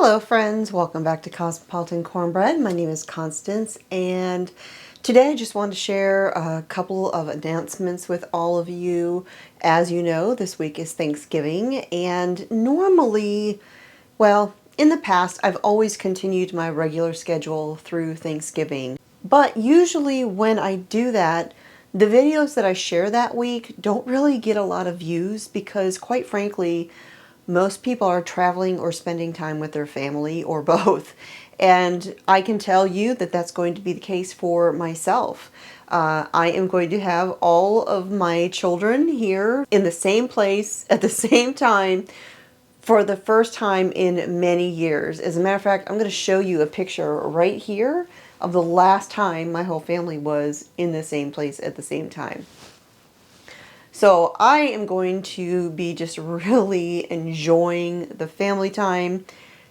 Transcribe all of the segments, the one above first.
Hello friends, welcome back to Cosmopolitan Cornbread. My name is Constance and today I just wanted to share a couple of announcements with all of you. As you know, this week is Thanksgiving and normally, well, in the past I've always continued my regular schedule through Thanksgiving. But usually when I do that, the videos that I share that week don't really get a lot of views because quite frankly, most people are traveling or spending time with their family or both. And I can tell you that that's going to be the case for myself. I am going to have all of my children here in the same place at the same time for the first time in many years. As a matter of fact, I'm going to show you a picture right here of the last time my whole family was in the same place at the same time. So I am going to be just really enjoying the family time,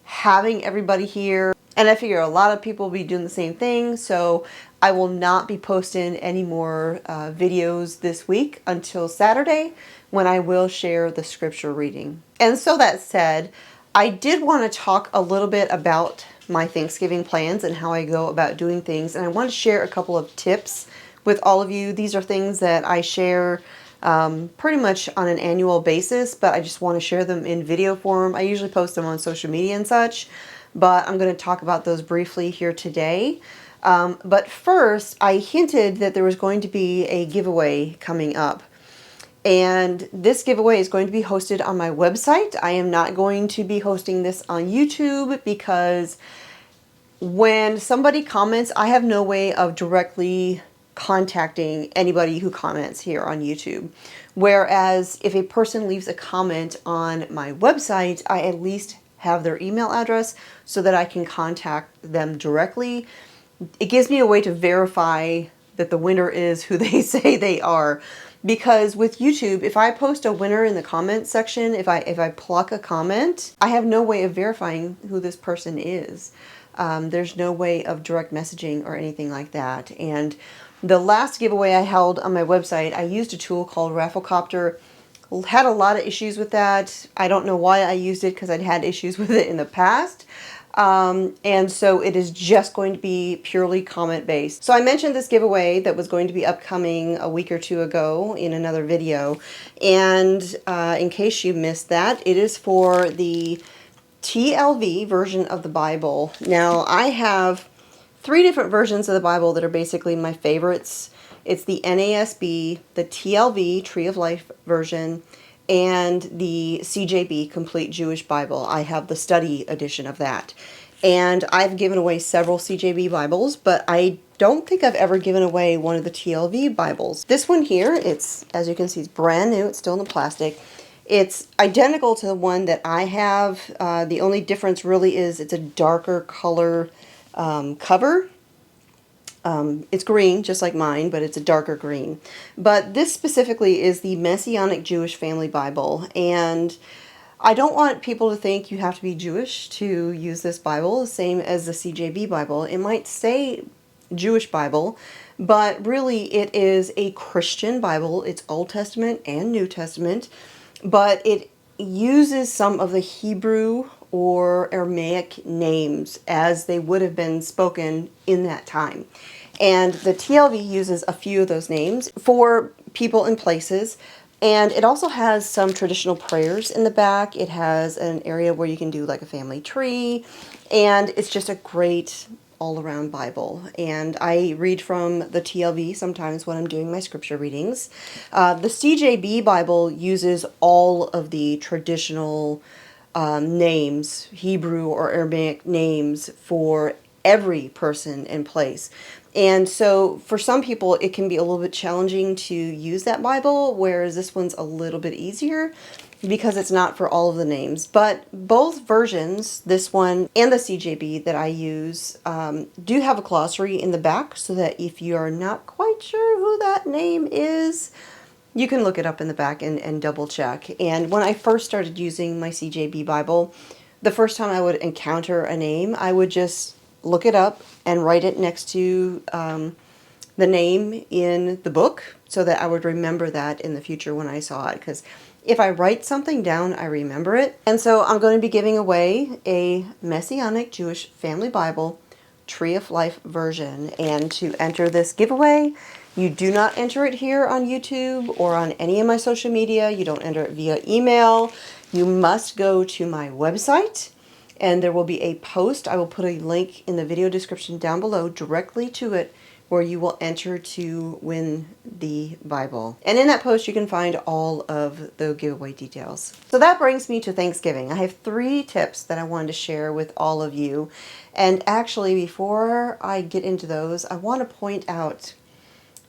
having everybody here. And I figure a lot of people will be doing the same thing, so I will not be posting any more videos this week until Saturday when I will share the scripture reading. And so that said, I did want to talk a little bit about my Thanksgiving plans and how I go about doing things. And I want to share a couple of tips with all of you. These are things that I share pretty much on an annual basis, but I just want to share them in video form. I usually post them on social media and such, but I'm going to talk about those briefly here today. But first, I hinted that there was going to be a giveaway coming up. And this giveaway is going to be hosted on my website. I am not going to be hosting this on YouTube because when somebody comments, I have no way of directly contacting anybody who comments here on YouTube. Whereas if a person leaves a comment on my website, I at least have their email address so that I can contact them directly. It gives me a way to verify that the winner is who they say they are. Because with YouTube, if I post a winner in the comment section, if I pluck a comment, I have no way of verifying who this person is. There's no way of direct messaging or anything like that. And the last giveaway I held on my website, I used a tool called Rafflecopter. Had a lot of issues with that. I don't know why I used it because I'd had issues with it in the past. And so it is just going to be purely comment based. So I mentioned this giveaway that was going to be upcoming a week or two ago in another video. And in case you missed that, it is for the TLV version of the Bible. Now I have 3 different versions of the Bible that are basically my favorites. It's the NASB, the TLV, Tree of Life version, and the CJB, Complete Jewish Bible. I have the study edition of that. And I've given away several CJB Bibles, but I don't think I've ever given away one of the TLV Bibles. This one here, it's, as you can see, it's brand new. It's still in the plastic. It's identical to the one that I have. The only difference really is it's a darker color cover. It's green, just like mine, but it's a darker green. But this specifically is the Messianic Jewish Family Bible, and I don't want people to think you have to be Jewish to use this Bible, the same as the CJB Bible. It might say Jewish Bible, but really it is a Christian Bible. It's Old Testament and New Testament, but it uses some of the Hebrew or Aramaic names as they would have been spoken in that time. And the TLV uses a few of those names for people and places. And it also has some traditional prayers in the back. It has an area where you can do like a family tree. And it's just a great all-around Bible. And I read from the TLV sometimes when I'm doing my scripture readings. The CJB Bible uses all of the traditional names, Hebrew or Aramaic names for every person and place. And so for some people, it can be a little bit challenging to use that Bible, whereas this one's a little bit easier because it's not for all of the names. But both versions, this one and the CJB that I use, do have a glossary in the back so that if you are not quite sure who that name is, you can look it up in the back and double check. And when I first started using my CJB Bible, the first time I would encounter a name, I would just look it up and write it next to the name in the book so that I would remember that in the future when I saw it, because If I write something down, I remember it. And so I'm going to be giving away a Messianic Jewish Family Bible Tree of Life version. And to enter this giveaway, you do not enter it here on YouTube or on any of my social media. You don't enter it via email. You must go to my website, and there will be a post. I will put a link in the video description down below directly to it, where you will enter to win the Bible. And in that post, you can find all of the giveaway details. So that brings me to Thanksgiving. I have 3 tips that I wanted to share with all of you. And actually, before I get into those, I want to point out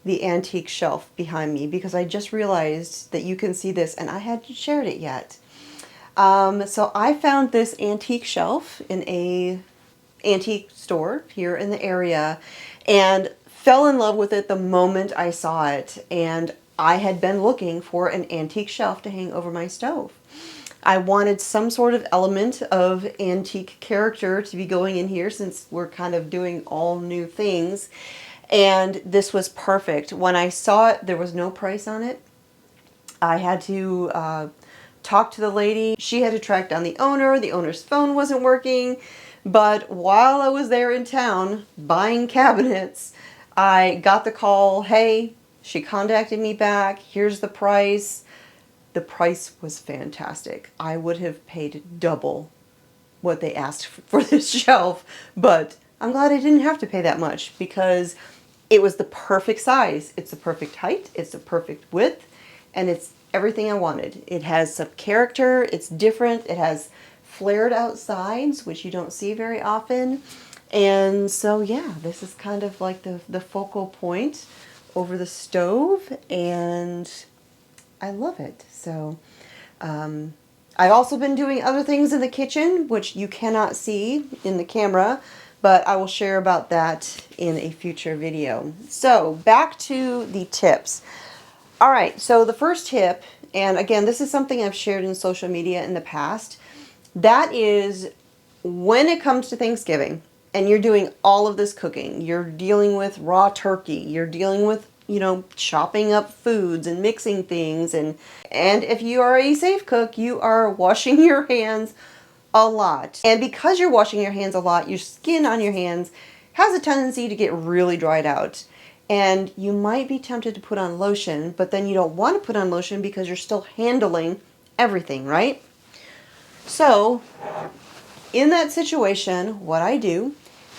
the antique shelf behind me, because I just realized that you can see this and I hadn't shared it yet. So I found this antique shelf in a antique store here in the area and fell in love with it the moment I saw it. And I had been looking for an antique shelf to hang over my stove. I wanted some sort of element of antique character to be going in here, since we're kind of doing all new things. And this was perfect. When I saw it, there was no price on it. I had to talk to the lady. She had to track down the owner. The owner's phone wasn't working. But while I was there in town buying cabinets, I got the call. Hey, she contacted me back. Here's the price. The price was fantastic. I would have paid double what they asked for this shelf, but I'm glad I didn't have to pay that much, because it was the perfect size. It's the perfect height. It's the perfect width, and it's everything I wanted. It has some character. It's different. It has flared out sides, which you don't see very often. And so, yeah, this is kind of like the focal point over the stove, and I love it. So, I've also been doing other things in the kitchen, which you cannot see in the camera, but I will share about that in a future video. So, back to the tips. All right, so the first tip, and again, this is something I've shared in social media in the past, that is when it comes to Thanksgiving and you're doing all of this cooking, you're dealing with raw turkey, you're dealing with, chopping up foods and mixing things, and if you are a safe cook, you are washing your hands a lot. And because you're washing your hands a lot, your skin on your hands has a tendency to get really dried out. And you might be tempted to put on lotion, but then you don't want to put on lotion because you're still handling everything, right? So, in that situation, what I do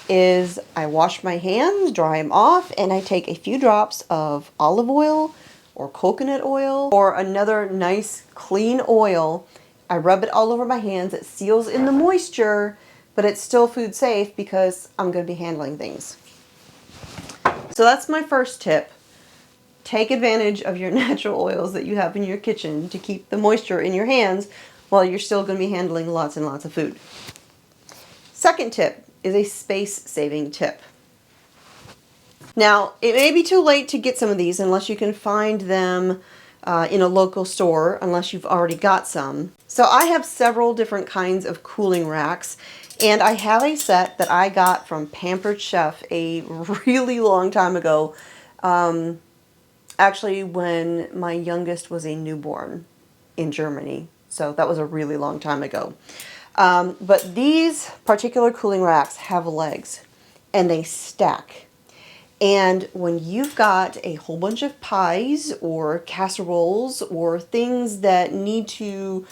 is I wash my hands, dry them off, and I take a few drops of olive oil or coconut oil or another nice clean oil. I rub it all over my hands. It seals in the moisture, but it's still food safe because I'm going to be handling things. So that's my first tip. Take advantage of your natural oils that you have in your kitchen to keep the moisture in your hands while you're still going to be handling lots and lots of food. Second tip is a space-saving tip. Now, it may be too late to get some of these unless you can find them in a local store, unless you've already got some. So I have several different kinds of cooling racks, and I have a set that I got from Pampered Chef a really long time ago, actually when my youngest was a newborn in Germany. So that was a really long time ago. But these particular cooling racks have legs, and they stack. And when you've got a whole bunch of pies or casseroles or things that need to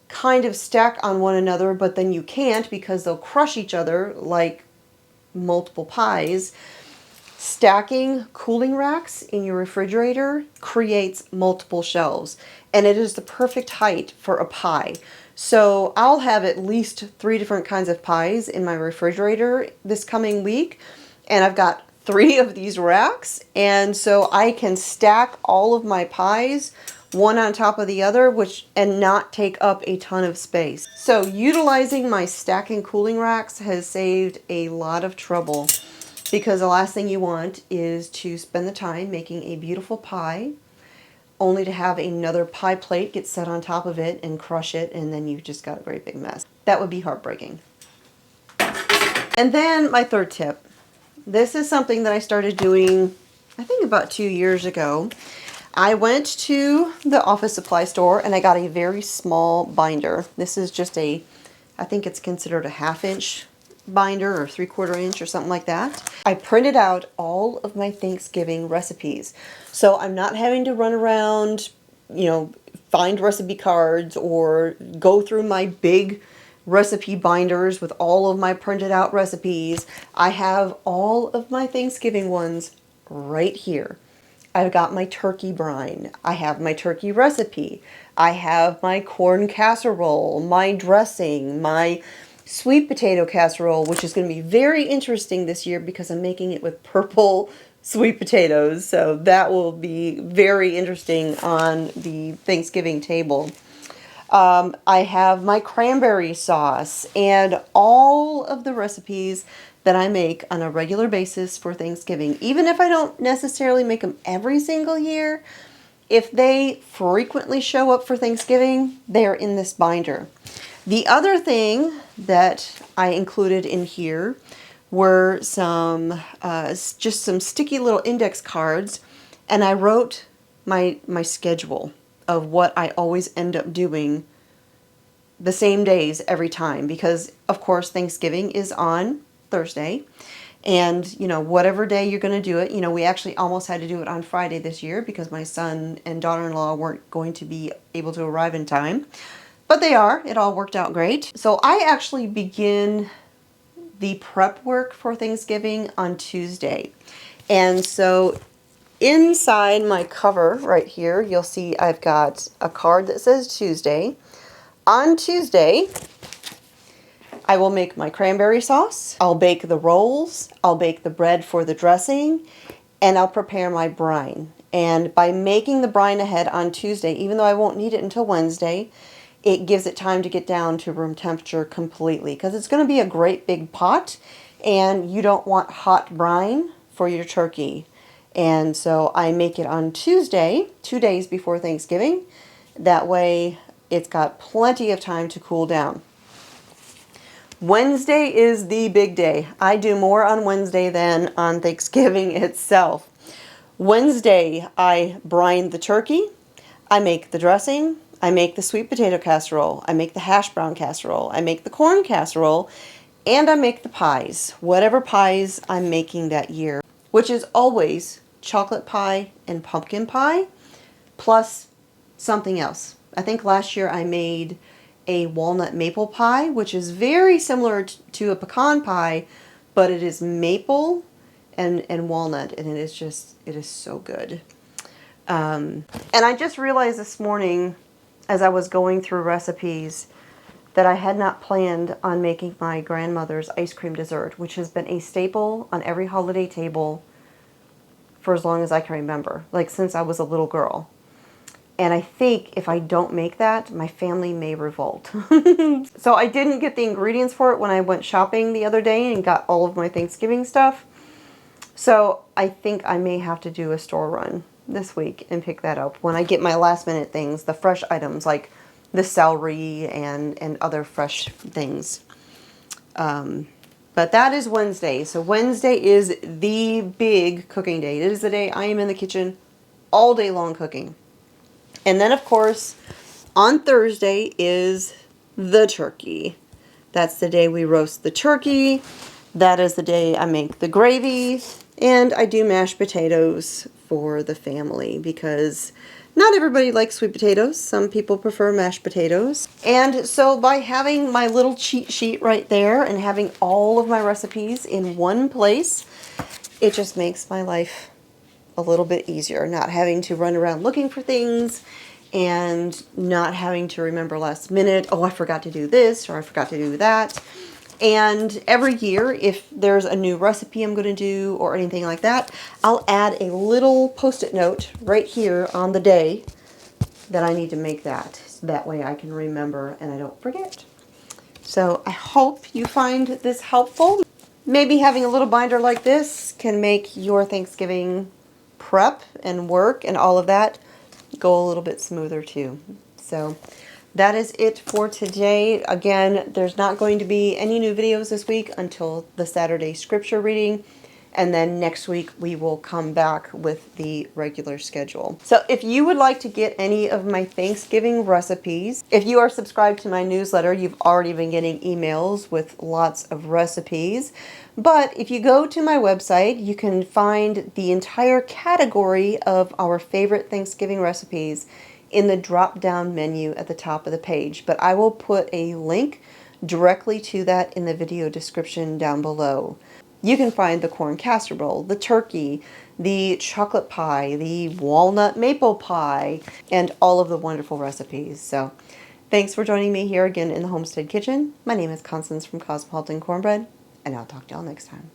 kind of stack on one another, but then you can't because they'll crush each other like multiple pies, stacking cooling racks in your refrigerator creates multiple shelves, and it is the perfect height for a pie. So I'll have at least 3 different kinds of pies in my refrigerator this coming week, and I've got 3 of these racks, and so I can stack all of my pies one on top of the other, and not take up a ton of space. So utilizing my stacking cooling racks has saved a lot of trouble, because the last thing you want is to spend the time making a beautiful pie only to have another pie plate get set on top of it and crush it, and then you've just got a very big mess. That would be heartbreaking. And then my third tip. This is something that I started doing, I think about 2 years ago. I went to the office supply store and I got a very small binder. This is just a, I think it's considered a 1/2 inch binder or 3/4 inch or something like that. I printed out all of my Thanksgiving recipes. So I'm not having to run around, you know, find recipe cards or go through my big recipe binders with all of my printed out recipes. I have all of my Thanksgiving ones right here. I've got my turkey brine. I have my turkey recipe. I have my corn casserole, my dressing, my sweet potato casserole, which is going to be very interesting this year because I'm making it with purple sweet potatoes. So that will be very interesting on the Thanksgiving table. I have my cranberry sauce and all of the recipes that I make on a regular basis for Thanksgiving. Even if I don't necessarily make them every single year, if they frequently show up for Thanksgiving, they're in this binder. The other thing that I included in here were some, just some sticky little index cards, and I wrote my schedule of what I always end up doing the same days every time, because of course Thanksgiving is on Thursday, and you know, whatever day you're going to do it, you know, we actually almost had to do it on Friday this year because my son and daughter-in-law weren't going to be able to arrive in time, but they are. It all worked out great. So I actually begin the prep work for Thanksgiving on Tuesday, and so inside my cover right here, you'll see I've got a card that says Tuesday. On Tuesday, I will make my cranberry sauce, I'll bake the rolls, I'll bake the bread for the dressing, and I'll prepare my brine. And by making the brine ahead on Tuesday, even though I won't need it until Wednesday, it gives it time to get down to room temperature completely, because it's going to be a great big pot, and you don't want hot brine for your turkey. And so I make it on Tuesday, 2 days before Thanksgiving. That way it's got plenty of time to cool down. Wednesday is the big day. I do more on Wednesday than on Thanksgiving itself. Wednesday, I brine the turkey, I make the dressing, I make the sweet potato casserole, I make the hash brown casserole, I make the corn casserole, and I make the pies, whatever pies I'm making that year, which is always chocolate pie and pumpkin pie, plus something else. I think last year I made a walnut maple pie, which is very similar to a pecan pie, but it is maple and walnut, and it is so good. And I just realized this morning as I was going through recipes that I had not planned on making my grandmother's ice cream dessert, which has been a staple on every holiday table for as long as I can remember, like since I was a little girl. And I think if I don't make that, my family may revolt. So I didn't get the ingredients for it when I went shopping the other day and got all of my Thanksgiving stuff. So I think I may have to do a store run this week and pick that up when I get my last minute things, the fresh items like the celery and other fresh things. But that is Wednesday. So Wednesday is the big cooking day. It is the day I am in the kitchen all day long cooking. And then, of course, on Thursday is the turkey. That's the day we roast the turkey. That is the day I make the gravy. And I do mashed potatoes for the family because not everybody likes sweet potatoes. Some people prefer mashed potatoes. And so by having my little cheat sheet right there and having all of my recipes in one place, it just makes my life a little bit easier, not having to run around looking for things and not having to remember last minute, oh, I forgot to do this or I forgot to do that. And every year, if there's a new recipe I'm going to do or anything like that, I'll add a little post-it note right here on the day that I need to make that. So that way I can remember and I don't forget. So I hope you find this helpful. Maybe having a little binder like this can make your Thanksgiving prep and work and all of that go a little bit smoother too. So that is it for today. Again, there's not going to be any new videos this week until the Saturday scripture reading. And then next week we will come back with the regular schedule. So if you would like to get any of my Thanksgiving recipes, if you are subscribed to my newsletter, you've already been getting emails with lots of recipes. But if you go to my website, you can find the entire category of our favorite Thanksgiving recipes in the drop-down menu at the top of the page. But I will put a link directly to that in the video description down below. You can find the corn casserole, the turkey, the chocolate pie, the walnut maple pie, and all of the wonderful recipes. So thanks for joining me here again in the Homestead Kitchen. My name is Constance from Cosmopolitan Cornbread, and I'll talk to y'all next time.